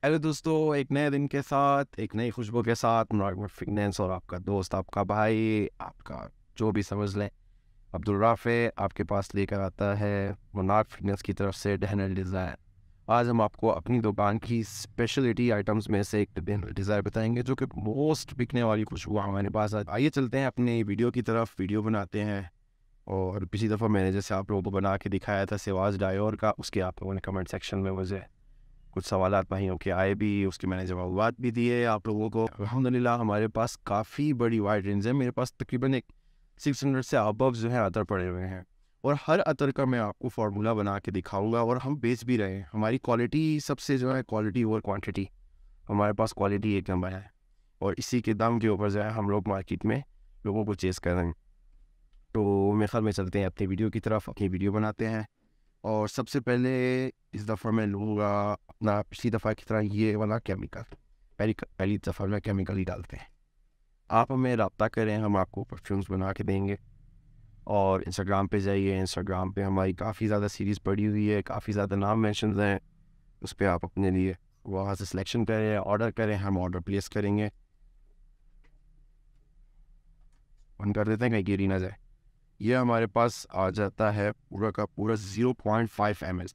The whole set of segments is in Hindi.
हेलो दोस्तों, एक नए दिन के साथ एक नई खुशबू के साथ नॉर्मल फिटनेस और आपका दोस्त, आपका भाई, आपका जो भी समझ लें, अब्दुल राफ़े आपके पास लेकर आता है मोनार्क फिटनेस की तरफ से डनहिल डिज़ायर। आज हम आपको अपनी दुकान की स्पेशलिटी आइटम्स में से एक डनहिल डिज़ायर बताएंगे, जो कि मोस्ट बिकने वाली खुशबू हमारे पास। आइए चलते हैं अपने वीडियो की तरफ, वीडियो बनाते हैं। और पिछली दफ़ा मैंने जैसे आप लोगों को बना के दिखाया था सिवाज डायोर का, उसके आप लोगों ने कमेंट सेक्शन में मुझे कुछ सवालात भाइयों के आए भी, उसके मैंने जवाब भी दिए आप लोगों को। अल्हम्दुलिल्लाह हमारे पास काफ़ी बड़ी वाइड रेंज है। मेरे पास तकरीबन एक 600 से अबव जो है अतर पड़े हुए हैं, और हर अतर का मैं आपको फार्मूला बना के दिखाऊंगा, और हम बेच भी रहे हैं। हमारी क्वालिटी सबसे जो है, क्वालिटी और क्वांटिटी, हमारे पास क्वालिटी एक नंबर है, और इसी के दाम के ऊपर जो है हम लोग मार्केट में लोगों को चेस कर रहे हैं। तो मेरे ख्याल में चलते हैं अपनी वीडियो की तरफ, अपनी वीडियो बनाते हैं। और सबसे पहले इस दफ़ा मैं लूँगा अपना पिछली दफ़ा की तरह ये वाला केमिकल। पहली दफ़ा में केमिकल ही डालते हैं। आप हमें रब्ता करें, हम आपको परफ्यूम्स बना के देंगे। और इंस्टाग्राम पे जाइए, इंस्टाग्राम पे हमारी काफ़ी ज़्यादा सीरीज़ पड़ी हुई है, काफ़ी ज़्यादा नाम मेंशन हैं। उस पर आप अपने लिए वहाँ से सिलेक्शन करें, ऑर्डर करें, हम ऑर्डर प्लेस करेंगे। बंद कर देते हैं कहीं गिरी ना जाए। ये हमारे पास आ जाता है पूरा का पूरा 0.5 ml।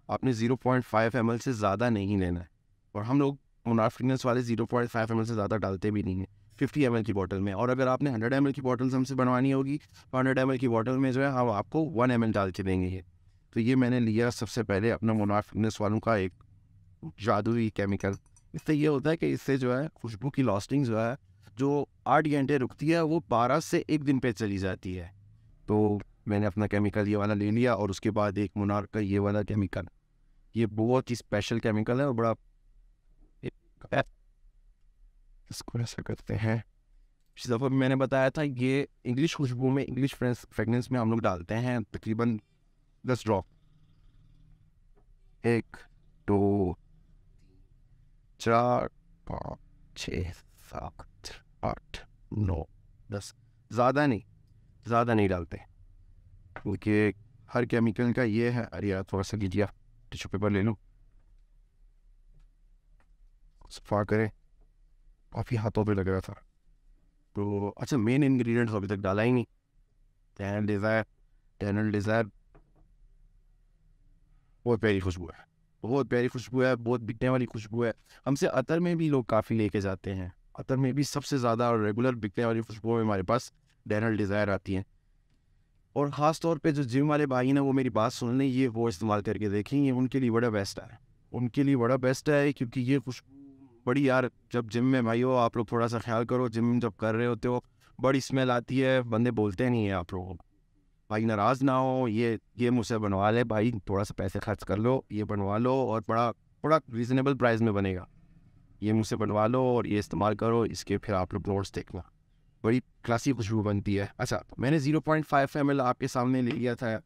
आपने 0.5 ml से ज़्यादा नहीं लेना है, और हम लोग मोनार्क फिटनेस वाले 0.5 ml से ज़्यादा डालते भी नहीं हैं 50 ml की बोतल में। और अगर आपने 100 ml की बोतल हमसे बनवानी होगी तो 100 ml की बोतल में जो है हम आपको 1 ml डाल के देंगे। ये तो ये मैंने लिया सबसे पहले अपना मोनार्क फिटनेस वालों का एक जादुई केमिकल। इससे ये होता है कि इससे जो है खुशबू की लास्टिंग जो है, जो 8 घंटे रुकती है, वो 12 से 1 दिन पे चली जाती है। तो मैंने अपना केमिकल ये वाला ले लिया, और उसके बाद एक मोनार्क का ये वाला केमिकल। ये बहुत ही स्पेशल केमिकल है और बड़ा, इसको ऐसा करते हैं। इस दफ़ा भी मैंने बताया था, ये इंग्लिश खुशबू में, इंग्लिश फ्रेगनेंस में हम लोग डालते हैं तकरीबन 10 ड्रॉप। 1 2 4 5 6 7 8 9 10। ज़्यादा नहीं डालते, क्योंकि हर केमिकल का ये है। अरे यार, थोड़ा सा लीजिए, टिश्यू पेपर ले लूँ, सफा करें, काफ़ी हाथों पे लग रहा था। तो अच्छा, मेन इंग्रेडिएंट्स अभी तक डाला ही नहीं। डनहिल डिज़ायर बहुत प्यारी खुशबू है, बहुत बिकने वाली खुशबू है। हमसे अतर में भी लोग काफ़ी लेके जाते हैं। अतर में भी सबसे ज़्यादा और रेगुलर बिकने वाली खुशबू में हमारे पास डनहिल डिज़ायर आती हैं। और ख़ास तौर पे जो जिम वाले भाई ना, वो मेरी बात सुन लें, ये वो इस्तेमाल करके देखें, ये उनके लिए बड़ा बेस्ट है। क्योंकि ये खुशबू बड़ी, यार जब जिम में भाई हो, आप लोग थोड़ा सा ख्याल करो, जिम जब कर रहे होते हो बड़ी स्मेल आती है, बंदे बोलते नहीं है आप लोगों को। भाई नाराज़ ना हो, ये मुझसे बनवा ले भाई, थोड़ा सा पैसे खर्च कर लो, ये बनवा लो, और बड़ा बड़ा रीज़नेबल प्राइस में बनेगा। ये मुझसे बनवा लो और ये इस्तेमाल करो, इसके फिर आप लोग नोट्स देखना, बड़ी क्लासी खुशबू बनती है। अच्छा, मैंने 0.5 ml आपके सामने ले लिया था।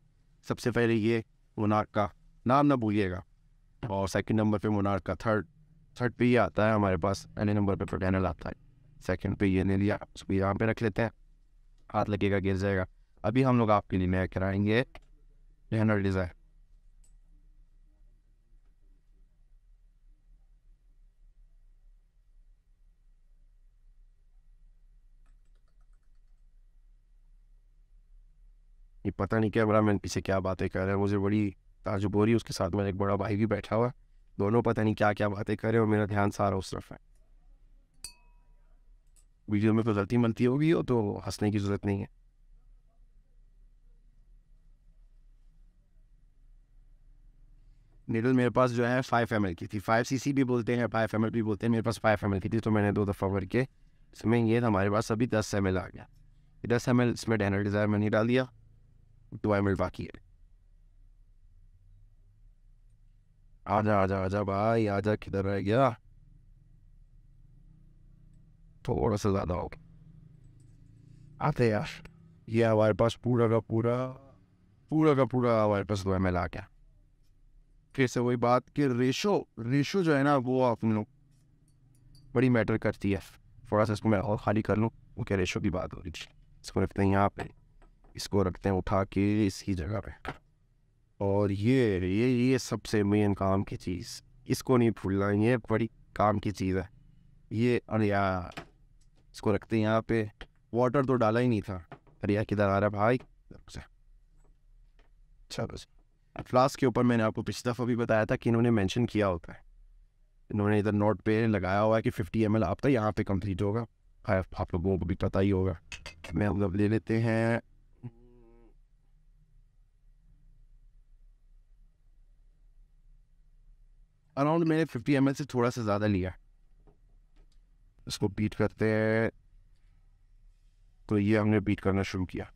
सबसे पहले ये मोनार्क का, नाम ना भूलिएगा। और सेकंड नंबर पे मोनार्क का, थर्ड पे ये आता है हमारे पास, पहले नंबर पे डनहिल आता है, सेकंड पे ये ले लिया। उसको यहाँ पे रख लेते हैं, हाथ लगेगा गिर जाएगा। अभी हम लोग आपके लिए नया कराएंगे डनहिल डिज़ायर। ये पता नहीं क्या बड़ा, मैं पीछे क्या बातें कर रहे हैं, मुझे बड़ी ताजुब हो रही है। उसके साथ में एक बड़ा भाई भी बैठा हुआ है, दोनों पता नहीं क्या क्या बातें कर रहे हैं, और मेरा ध्यान सारा उस तरफ है। वीडियो में कोई गलती मलती होगी हो तो हंसने की ज़रूरत नहीं है। नीडल मेरे पास जो है 5 ml की थी, 5 cc भी बोलते हैं, 5 ml भी बोलते हैं। मेरे पास 5 ml की थी, तो मैंने 2 दफ़ा भर के इसमें, ये हमारे पास अभी 10 ml आ गया। 10 ml इसमें डनहिल डिज़ायर मैंने डाल दिया, 2 ml बाकी है। आजा आजा आजा भाई, आजा, किधर रह गया? थोड़ा सा ज़्यादा हो गया, आते यार। ये हमारे पास पूरा हमारे पास 2 ml आ गया। फिर से वही बात कि रेशो जो है ना, वो आप लोग बड़ी मैटर करती है। थोड़ा सा इसको मैं और खाली कर लूँ, वो क्या रेशो की बात हो रही थी। इसको रखते हैं यहाँ पे, इसको रखते हैं उठा के इसी जगह पे। और ये सबसे मेन काम की चीज़, इसको नहीं भूलना, ये बड़ी काम की चीज़ है ये। अरे यार इसको रखते हैं यहाँ पे, वाटर तो डाला ही नहीं था। अरे यार किधर आ रहा है भाई, चलो फ्लास्क के ऊपर मैंने आपको पिछली दफ़ा भी बताया था कि इन्होंने मेंशन किया होता है, इन्होंने इधर नोट पे लगाया हुआ है कि 50 ml आपका यहाँ पे कंप्लीट होगा। आप लोगों को भी पता ही होगा। मैं हम लोग ले लेते हैं अराउंड, मैंने 50 ml से थोड़ा सा ज़्यादा लिया। इसको बीट करते हैं, तो ये हमने बीट करना शुरू किया।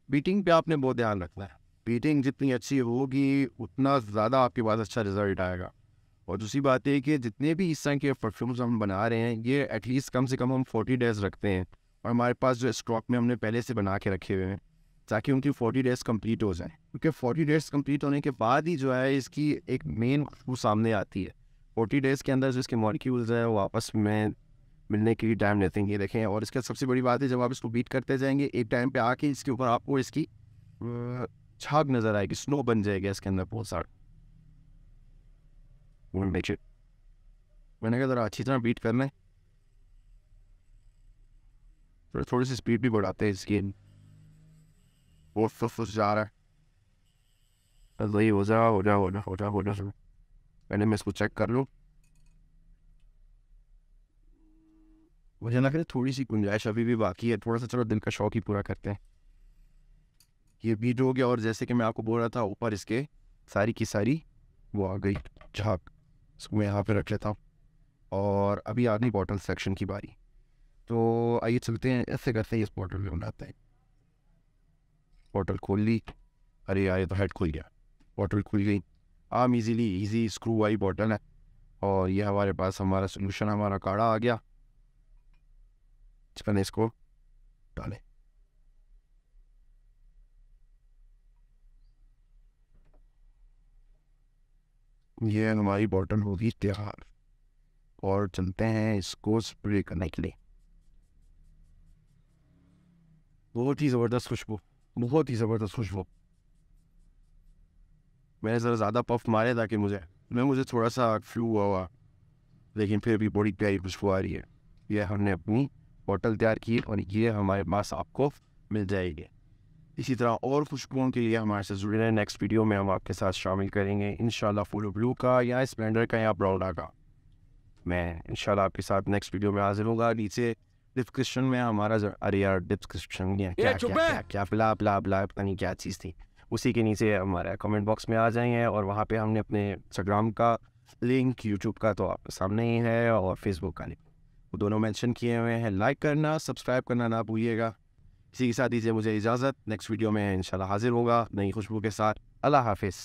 बीटिंग पे आपने बहुत ध्यान रखना है, बीटिंग जितनी अच्छी होगी उतना ज़्यादा आपके पास अच्छा रिजल्ट आएगा। और दूसरी बात है कि जितने भी इस तरह के परफ्यूम्स हम बना रहे हैं ये एटलीस्ट कम से कम हम 40 डेज़ रखते हैं, और हमारे पास जो स्टॉक में हमने पहले से बना के रखे हुए हैं ताकि उनकी 40 डेज़ कंप्लीट हो जाए। क्योंकि 40 डेज़ कंप्लीट होने के बाद ही जो है इसकी एक मेन खुशबू सामने आती है। 40 डेज़ के अंदर जो इसके मॉलिक्यूल्स हैं वो आपस में मिलने के लिए टाइम लेते हैं, ये देखें। और इसका सबसे बड़ी बात है जब आप इसको बीट करते जाएंगे एक टाइम पे आके इसके ऊपर आपको इसकी झाग नज़र आएगी, स्नो बन जाएगा इसके अंदर बहुत सारा। मैंने कहा ज़रा अच्छी तरह बीट करना है, थोड़ी सी स्पीड भी बढ़ाते हैं इसकी, बहुत फुस जा रहा है। वही हो जा। पहले मैं इसको चेक कर लूँ, मुझे लग रहा है थोड़ी सी गुंजाइश अभी भी बाकी है, थोड़ा सा चलो दिल का शौक ही पूरा करते हैं। ये बीट हो गया, और जैसे कि मैं आपको बोल रहा था ऊपर इसके सारी की सारी वो आ गई झाग। इसको मैं यहाँ पे रख लेता हूँ, और अभी आ गई बॉटल सेक्शन की बारी। तो आइए चलते हैं, ऐसे करते हैं इस बॉटल में बनाते हैं। बॉटल खोल ली, अरे यार ये तो हेड खुल गया, बॉटल खुल गई। आम इजी स्क्रू वाली बॉटल है, और ये हमारे पास हमारा सोल्यूशन, हमारा काढ़ा आ गया। चिकन इसको डालें, ये हमारी बॉटल होगी तैयार, और चलते हैं इसको स्प्रे करने के लिए। बहुत ही ज़बरदस्त खुशबू, बहुत ही ज़बरदस्त खुशबू। मैंने ज़रा ज़्यादा पफ मारे ताकि मुझे थोड़ा सा फ्लू हुआ, लेकिन फिर भी बड़ी प्यारी खुशबू आ रही है। ये हमने अपनी बॉटल तैयार की, और ये हमारे पास आपको मिल जाएगी। इसी तरह और खुशबुओं के लिए हमारे साथ जुड़े रहें। नेक्स्ट वीडियो में हम आपके साथ शामिल करेंगे इंशाल्लाह फुल ब्लू का, या स्प्लेंडर का, या ब्राउना का। मैं इंशाल्लाह आपके साथ नेक्स्ट वीडियो में हाजिर होगा। नीचे डिस्क्रिप्शन में हमारा अरे यार डिस्क्रिप्शन क्या पता नहीं क्या चीज़ थी, उसी के नीचे हमारा कमेंट बॉक्स में आ जाएंगे, और वहाँ पे हमने अपने इंस्टाग्राम का लिंक, यूट्यूब का तो आपके सामने ही है, और फेसबुक का लिंक, वो दोनों मेंशन किए हुए हैं। लाइक करना, सब्सक्राइब करना ना भूलिएगा। इसी के साथ दीजिए मुझे इजाज़त, नेक्स्ट वीडियो में इंशाल्लाह हाजिर होगा नई खुशबू के साथ। अल्लाह हाफिज़।